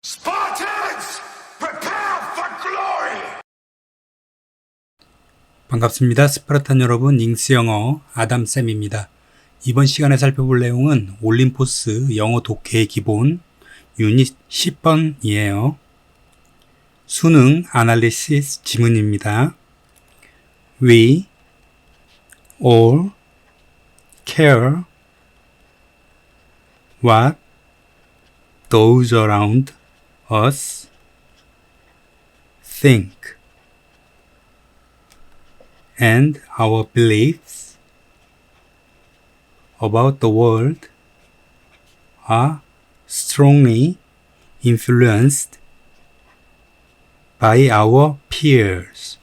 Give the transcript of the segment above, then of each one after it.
Spartans, prepare for glory! 반갑습니다. 스파르탄 여러분, 잉스 영어 아담쌤입니다. 이번 시간에 살펴볼 내용은 올림포스 영어 독해의 기본 유닛 10번이에요. 수능 아날리시스 지문입니다. We all care what those around us think. And our beliefs about the world are strongly influenced by our peers.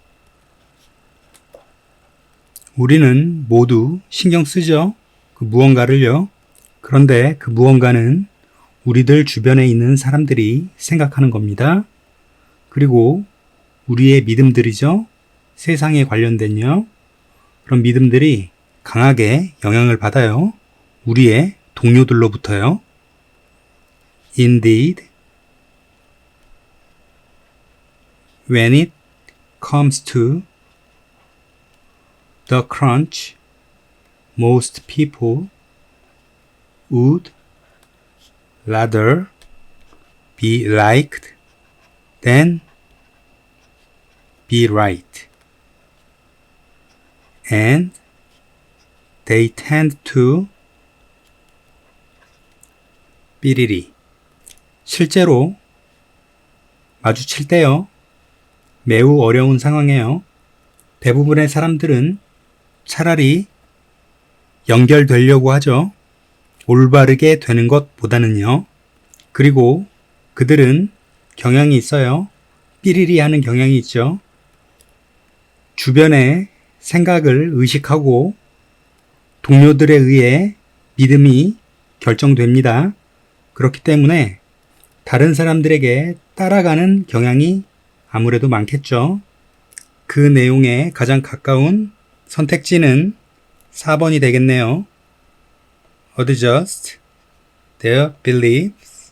우리는 모두 신경 쓰죠? 그 무언가를요. 그런데 그 무언가는 우리들 주변에 있는 사람들이 생각하는 겁니다. 그리고 우리의 믿음들이죠. 세상에 관련된요. 그런 믿음들이 강하게 영향을 받아요. 우리의 동료들로부터요. Indeed, when it comes to the crunch, most people would rather be liked than be right. And they tend to 삐리리. 실제로 마주칠 때요. 매우 어려운 상황에요. 대부분의 사람들은 차라리 연결되려고 하죠. 올바르게 되는 것보다는요. 그리고 그들은 경향이 있어요. 삐리리 하는 경향이 있죠. 주변의 생각을 의식하고 동료들에 의해 믿음이 결정됩니다. 그렇기 때문에 다른 사람들에게 따라가는 경향이 아무래도 많겠죠. 그 내용에 가장 가까운 선택지는 4번이 되겠네요. Adjust their beliefs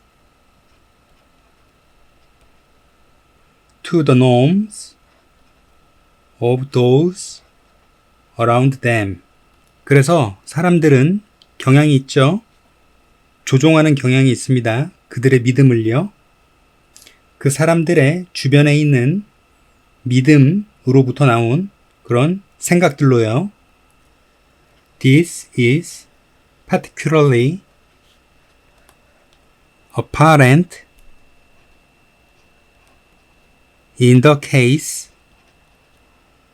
to the norms of those around them. 그래서 사람들은 경향이 있죠. 조종하는 경향이 있습니다. 그들의 믿음을요. 그 사람들의 주변에 있는 믿음으로부터 나온 그런 생각들로요. This is particularly apparent in the case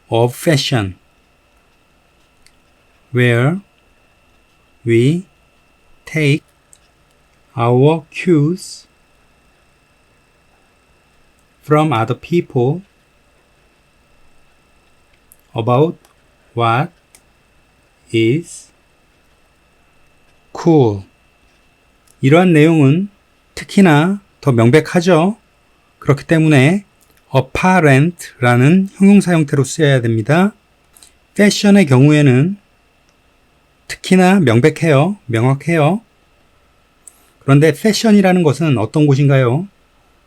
of fashion, where we take our cues from other people about what is cool. 이러한 내용은 특히나 더 명백하죠. 그렇기 때문에 apparent라는 형용사 형태로 쓰여야 됩니다. 패션의 경우에는 특히나 명백해요. 명확해요. 그런데 패션이라는 것은 어떤 곳인가요?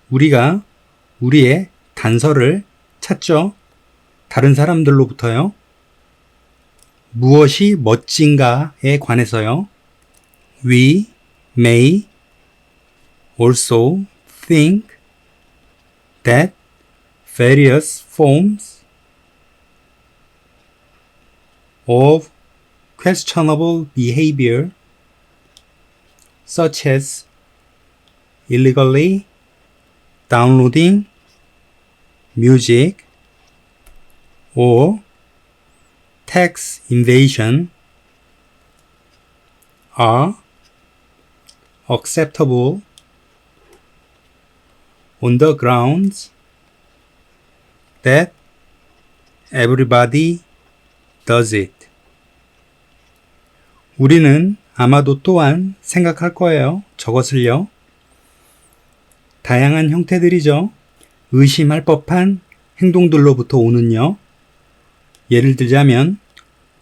우리가 우리의 단서를 찾죠. 다른 사람들로부터요. 무엇이 멋진가에 관해서요. We may also think that various forms of questionable behavior, such as illegally downloading music or tax evasion, are acceptable on the grounds that everybody does it. 우리는 아마도 또한 생각할 거예요. 저것을요. 다양한 형태들이죠. 의심할 법한 행동들로부터 오는요. 예를 들자면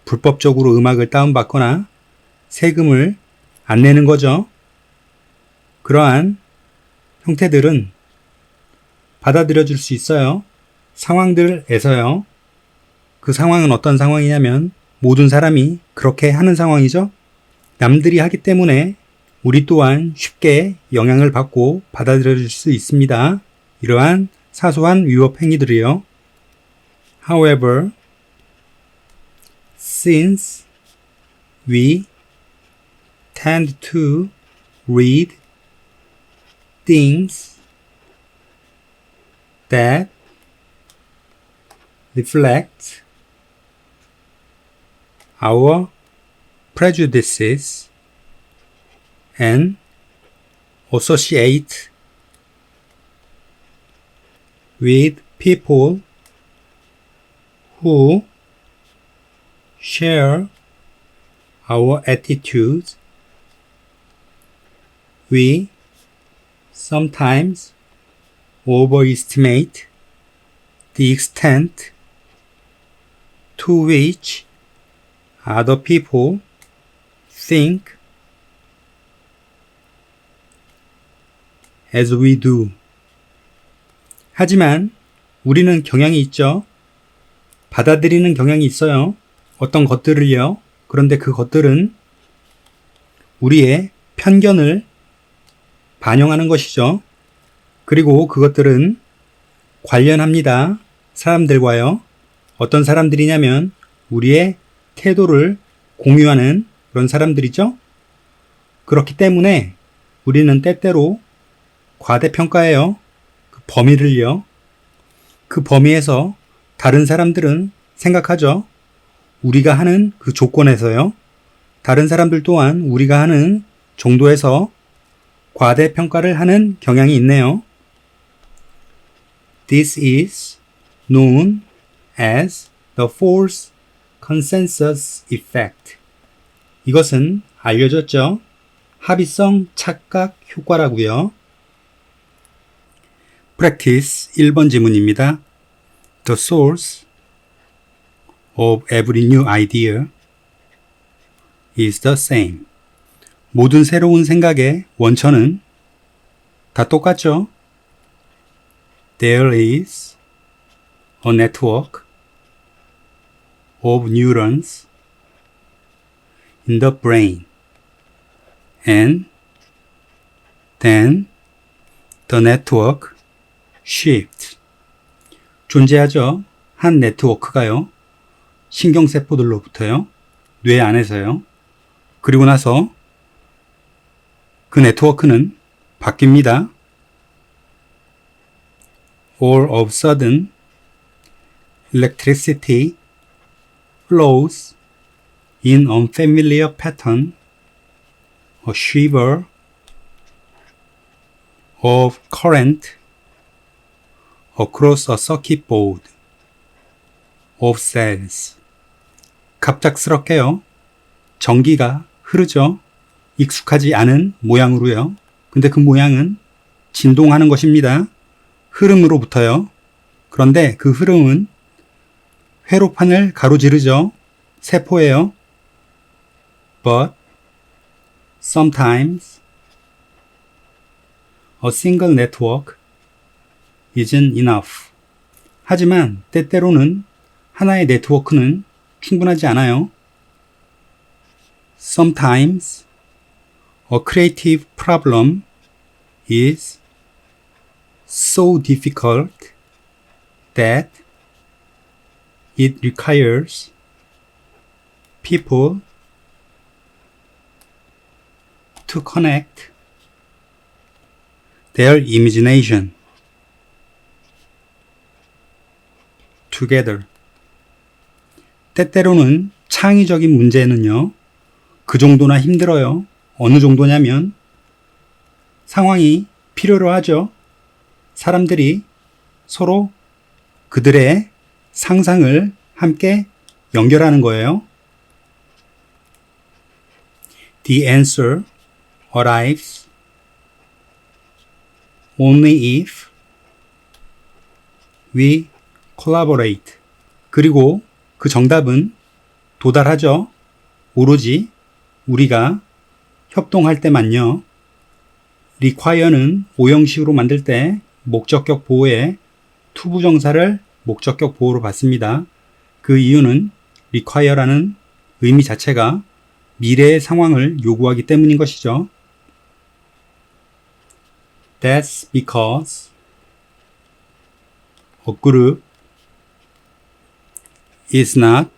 불법적으로 음악을 형태들은 받아들여 줄 수 있어요. 상황들에서요. 그 상황은 어떤 상황이냐면 모든 사람이 그렇게 하는 상황이죠. 남들이 하기 때문에 우리 또한 쉽게 영향을 받고 받아들여 줄 수 있습니다. 이러한 사소한 위법 행위들이요. However, since we tend to read things that reflect our prejudices and associate with people who share our attitudes, we sometimes overestimate the extent to which other people think as we do. 하지만 우리는 경향이 있죠. 받아들이는 경향이 있어요. 어떤 것들을요. 그런데 그 것들은 우리의 편견을 반영하는 것이죠. 그리고 그것들은 관련합니다. 사람들과요. 어떤 사람들이냐면 우리의 태도를 공유하는 그런 사람들이죠. 그렇기 때문에 우리는 때때로 과대평가해요. 그 범위를요. 그 범위에서 다른 사람들은 생각하죠. 우리가 하는 그 조건에서요. 다른 사람들 또한 우리가 하는 정도에서 과대평가를 하는 경향이 있네요. This is known as the false consensus effect. 이것은 알려졌죠. 합의성 착각 효과라고요. Practice 1번 지문입니다. The source of every new idea is the same. 모든 새로운 생각의 원천은 다 똑같죠. There is a network of neurons in the brain, and then the network shifts. 존재하죠. 한 네트워크가요. 신경세포들로부터요. 뇌 안에서요. 그리고 나서 그 네트워크는 바뀝니다. All of a sudden, electricity flows in unfamiliar pattern, a shiver of current across a circuit board of cells. 갑작스럽게요. 전기가 흐르죠. 익숙하지 않은 모양으로요. 근데 그 모양은 진동하는 것입니다. 흐름으로부터요. 그런데 그 흐름은 회로판을 가로지르죠. 세포예요. But sometimes a single network isn't enough. 하지만 때때로는 하나의 네트워크는 충분하지 않아요. Sometimes a creative problem is so difficult that it requires people to connect their imagination together. 때때로는 창의적인 문제는요, 그 정도나 힘들어요. 어느 정도냐면 상황이 필요로 하죠. 사람들이 서로 그들의 상상을 함께 연결하는 거예요. The answer arrives only if we collaborate. 그리고 그 정답은 도달하죠. 오로지 우리가 협동할 때만요. require는 오형식으로 만들 때 목적격 보호에 투부정사를 목적격 보호로 받습니다. 그 이유는 require라는 의미 자체가 미래의 상황을 요구하기 때문인 것이죠. That's because a group is not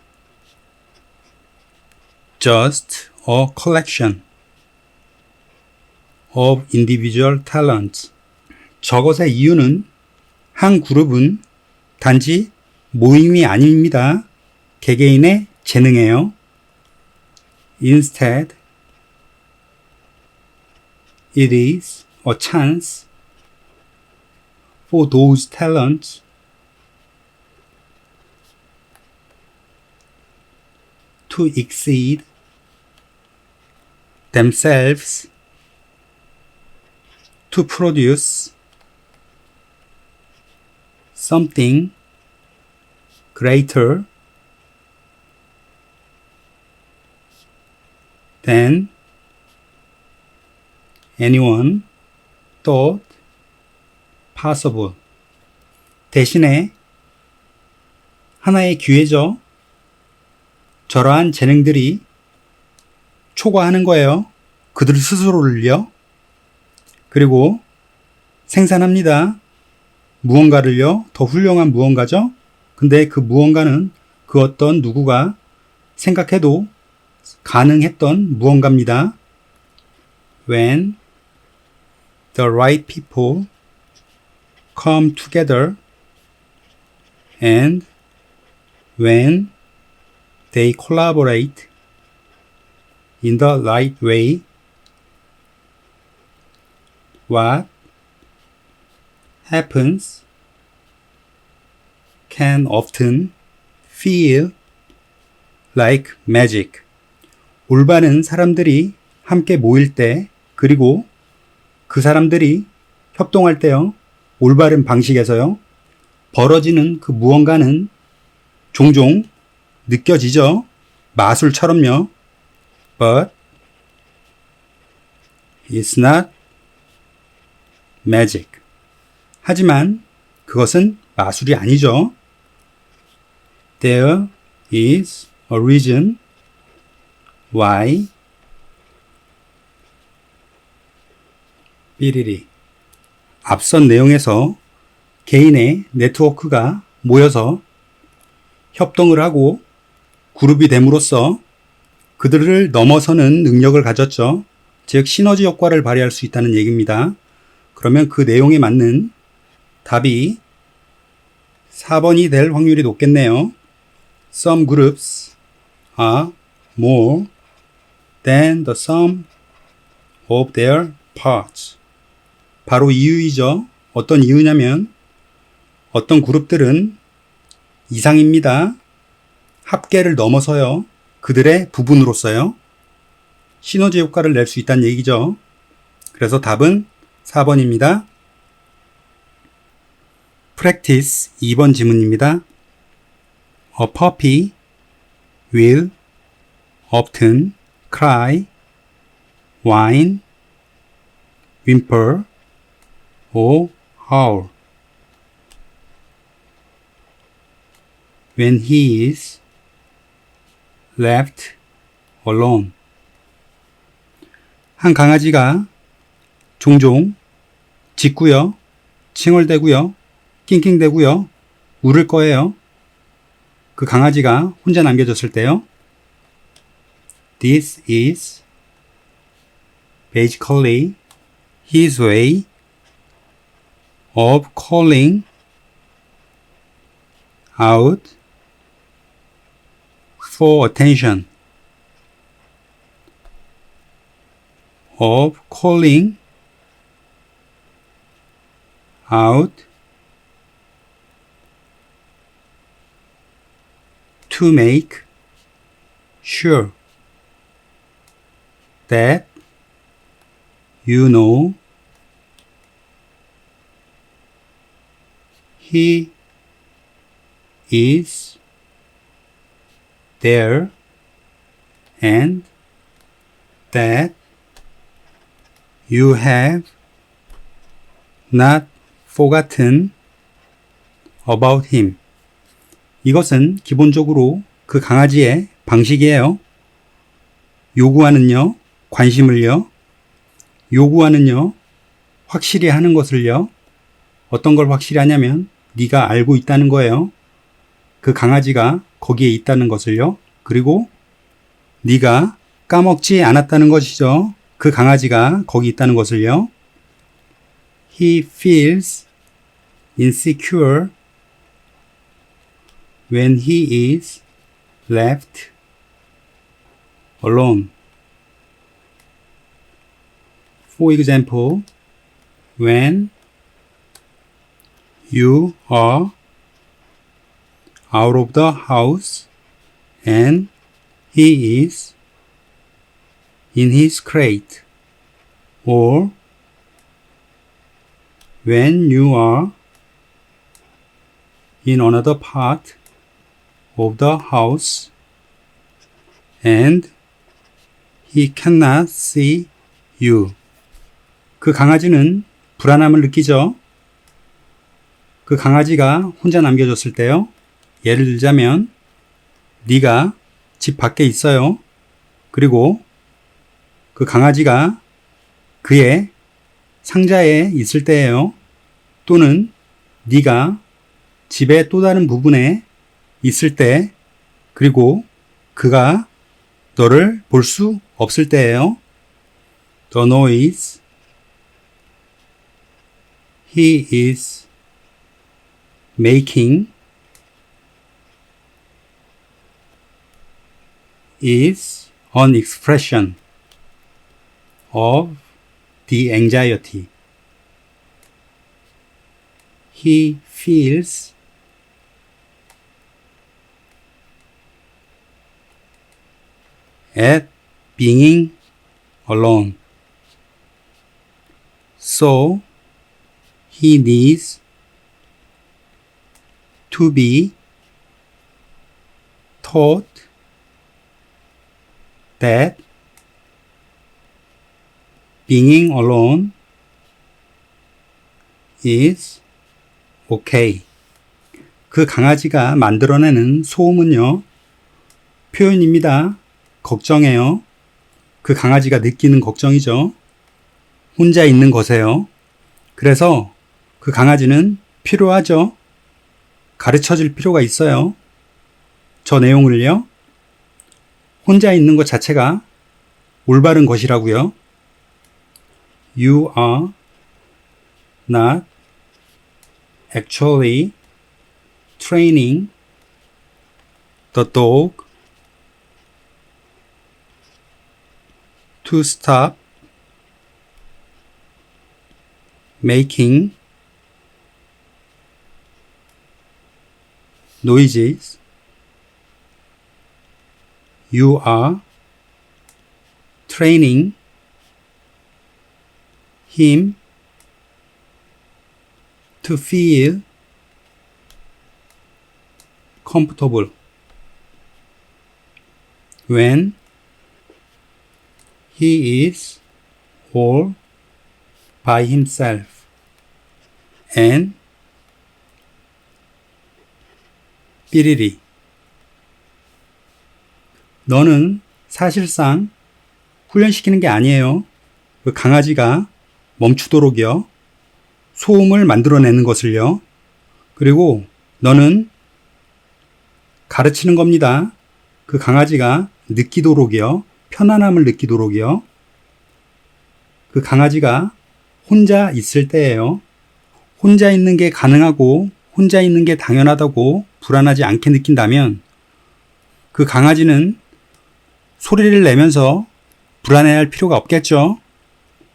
just a collection of individual talents. 저것의 이유는 한 그룹은 단지 모임이 아닙니다. 개개인의 재능이에요. Instead, it is a chance for those talents to exceed themselves to produce something greater than anyone thought possible. 대신에 하나의 기회죠. 저러한 재능들이 초과하는 거예요. 그들 스스로를요. 그리고 생산합니다. 무언가를요. 더 훌륭한 무언가죠. 근데 그 무언가는 그 어떤 누구가 생각해도 가능했던 무언가입니다. When the right people come together and when they collaborate in the right way, what happens can often feel like magic. 올바른 사람들이 함께 모일 때, 그리고 그 사람들이 협동할 때요, 올바른 방식에서요, 벌어지는 그 무언가는 종종 느껴지죠. 마술처럼요. But it's not magic. 하지만 그것은 마술이 아니죠. There is a reason why 삐리리. 앞선 내용에서 개인의 네트워크가 모여서 협동을 하고 그룹이 됨으로써 그들을 넘어서는 능력을 가졌죠. 즉 시너지 효과를 발휘할 수 있다는 얘기입니다. 그러면 그 내용에 맞는 답이 4번이 될 확률이 높겠네요. Some groups are more than the sum of their parts. 바로 이유이죠. 어떤 이유냐면 어떤 그룹들은 이상입니다. 합계를 넘어서요. 그들의 부분으로서요. 시너지 효과를 낼 수 있다는 얘기죠. 그래서 답은 4번입니다. Practice 2번 지문입니다. A puppy will often cry, whine, whimper, or howl when he is left alone. 한 강아지가 종종 짖고요, 칭얼대고요, 낑낑대고요, 울을 거예요. 그 강아지가 혼자 남겨졌을 때요. This is basically his way of calling out for attention. Of calling out to make sure that you know he is there and that you have not forgotten about him. 이것은 기본적으로 그 강아지의 방식이에요. 요구하는요, 관심을요, 요구하는요, 확실히 하는 것을요. 어떤 걸 확실히 하냐면 네가 알고 있다는 거예요. 그 강아지가 거기에 있다는 것을요. 그리고 네가 까먹지 않았다는 것이죠. 그 강아지가 거기 있다는 것을요. He feels insecure when he is left alone. For example, when you are out of the house and he is in his crate, or when you are in another part of the house and he cannot see you. 그 강아지는 불안함을 느끼죠. 그 강아지가 혼자 남겨졌을 때요. 예를 들자면 네가 집 밖에 있어요. 그리고 그 강아지가 그의 상자에 있을 때예요. 또는 네가 집의 또 다른 부분에 있을 때, 그리고 그가 너를 볼 수 없을 때예요. The noise he is making is an expression of the anxiety he feels at being alone. So he needs to be taught that being alone is okay. 그 강아지가 만들어내는 소음은요, 표현입니다. 걱정해요. 그 강아지가 느끼는 걱정이죠. 혼자 있는 것에요. 그래서 그 강아지는 필요하죠. 가르쳐 줄 필요가 있어요. 저 내용을요. 혼자 있는 것 자체가 올바른 것이라고요. You are not actually training the dog to stop making noises. You are training him to feel comfortable when he is all by himself and 삐리리. 너는 사실상 훈련시키는 게 아니에요. 그 강아지가 멈추도록요. 소음을 만들어내는 것을요. 그리고 너는 가르치는 겁니다. 그 강아지가 느끼도록요. 편안함을 느끼도록요. 그 강아지가 혼자 있을 때예요. 혼자 있는 게 가능하고 혼자 있는 게 당연하다고 불안하지 않게 느낀다면 그 강아지는 소리를 내면서 불안해할 필요가 없겠죠.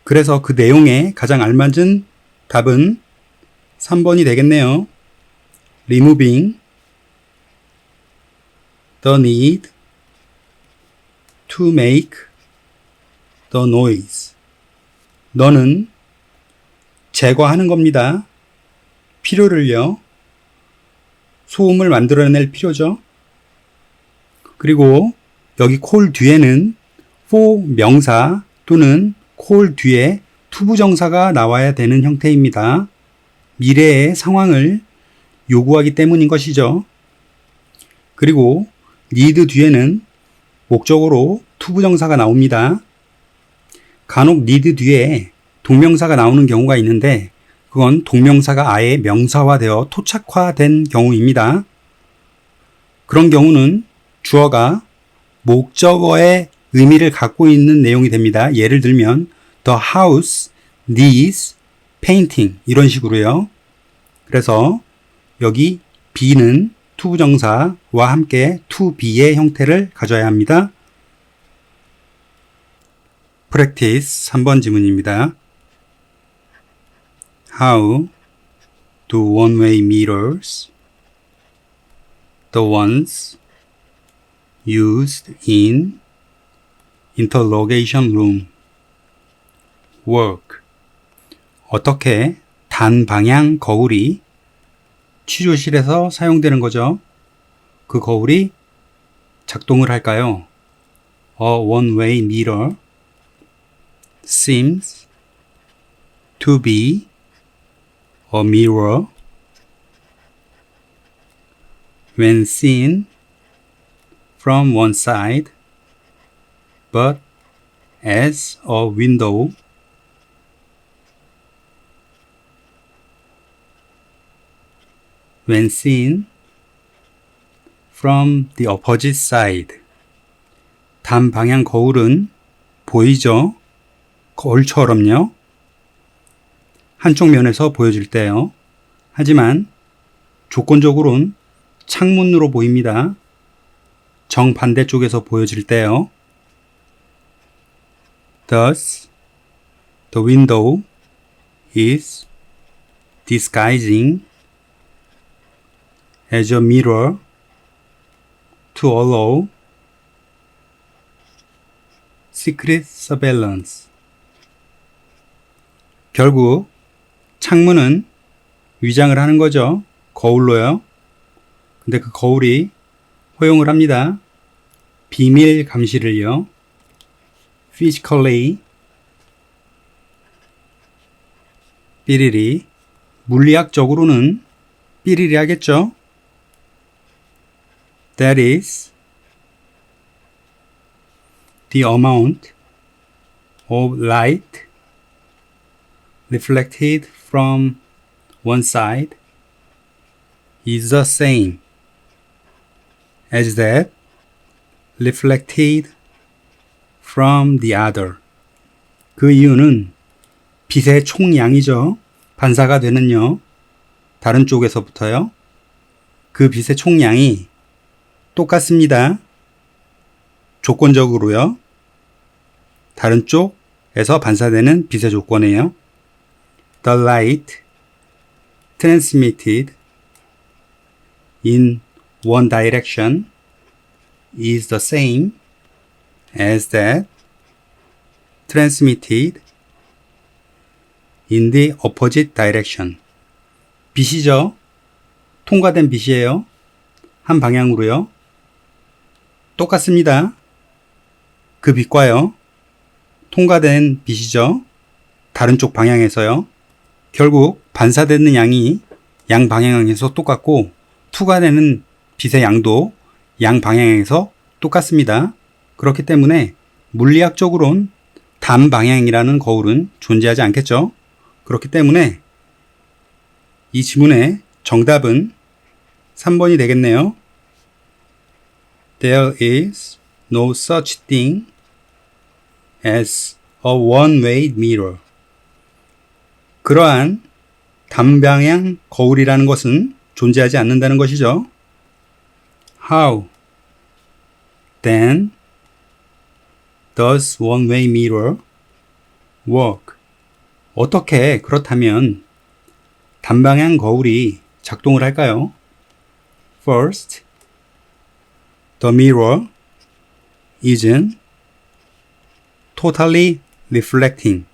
그래서 그 내용에 가장 알맞은 답은 3번이 되겠네요. Removing the need to make the noise. 너는 제거하는 겁니다. 필요를요. 소음을 만들어낼 필요죠. 그리고 여기 call 뒤에는 for 명사 또는 call 뒤에 투부정사가 나와야 되는 형태입니다. 미래의 상황을 요구하기 때문인 것이죠. 그리고 need 뒤에는 목적어로 투부정사가 나옵니다. 간혹 need 뒤에 동명사가 나오는 경우가 있는데 그건 동명사가 아예 명사화되어 토착화된 경우입니다. 그런 경우는 주어가 목적어의 의미를 갖고 있는 내용이 됩니다. 예를 들면 the house needs painting 이런 식으로요. 그래서 여기 be는 투부정사와 함께 to be의 형태를 가져야 합니다. practice 3번 지문입니다. How do one-way mirrors, the ones used in interrogation room, work? 어떻게 단방향 거울이 취조실에서 사용되는 거죠. 그 거울이 작동을 할까요? A one-way mirror seems to be a mirror when seen from one side, but as a window when seen from the opposite side. 단방향 거울은 보이죠? 거울처럼요. 한쪽 면에서 보여질 때요. 하지만 조건적으로는 창문으로 보입니다. 정반대쪽에서 보여질 때요. Thus, the window is disguising as a mirror to allow secret surveillance. 결국 창문은 위장을 하는 거죠. 거울로요. 근데 그 거울이 허용을 합니다. 비밀 감시를요. physically 삐리리 물리학적으로는 삐리리 하겠죠. That is the amount of light reflected from one side is the same as that reflected from the other. 그 이유는 빛의 총량이죠. 반사가 되는요. 다른 쪽에서부터요. 그 빛의 총량이 똑같습니다. 조건적으로요. 다른 쪽에서 반사되는 빛의 조건이에요. The light transmitted in one direction is the same as that transmitted in the opposite direction. 빛이죠. 통과된 빛이에요. 한 방향으로요. 똑같습니다. 그 빛과요. 통과된 빛이죠. 다른 쪽 방향에서요. 결국 반사되는 양이 양 방향에서 똑같고 투과되는 빛의 양도 양 방향에서 똑같습니다. 그렇기 때문에 물리학적으로는 단방향이라는 거울은 존재하지 않겠죠. 그렇기 때문에 이 지문의 정답은 3번이 되겠네요. There is no such thing as a one-way mirror. 그러한 단방향 거울이라는 것은 존재하지 않는다는 것이죠. How then does one-way mirror work? 어떻게 그렇다면 단방향 거울이 작동을 할까요? First, the mirror isn't totally reflecting.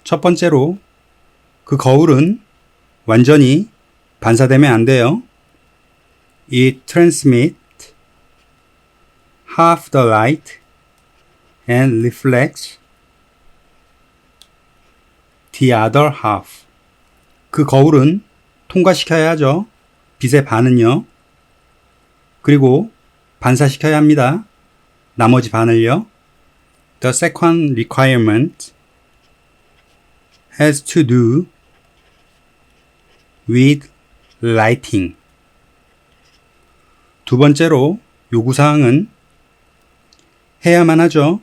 첫 번째로 그 거울은 완전히 반사되면 안 돼요. It transmits half the light and reflects the other half. 그 거울은 통과시켜야 하죠. 빛의 반은요. 그리고 반사시켜야 합니다. 나머지 반을요. The second requirement has to do with lighting. 두 번째로 요구사항은 해야만 하죠.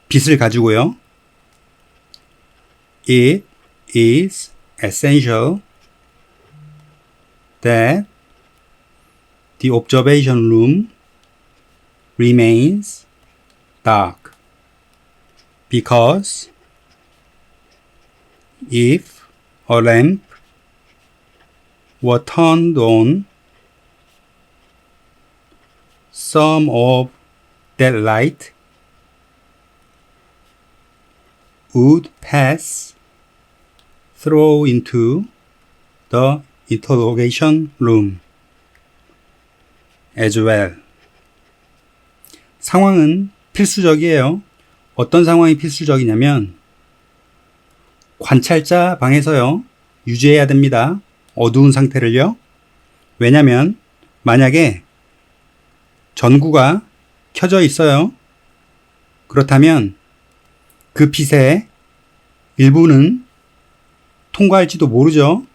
빛을 가지고요. It is essential that the observation room remains dark because if a lamp were turned on, some of that light would pass through into the interrogation room as well. 상황은 필수적이에요. 어떤 상황이 필수적이냐면 관찰자 방에서요. 유지해야 됩니다. 어두운 상태를요. 왜냐면 만약에 전구가 켜져 있어요. 그렇다면 그 빛의 일부는 통과할지도 모르죠.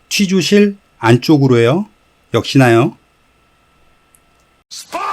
취조실 안쪽으로요. 역시나요. Sparta!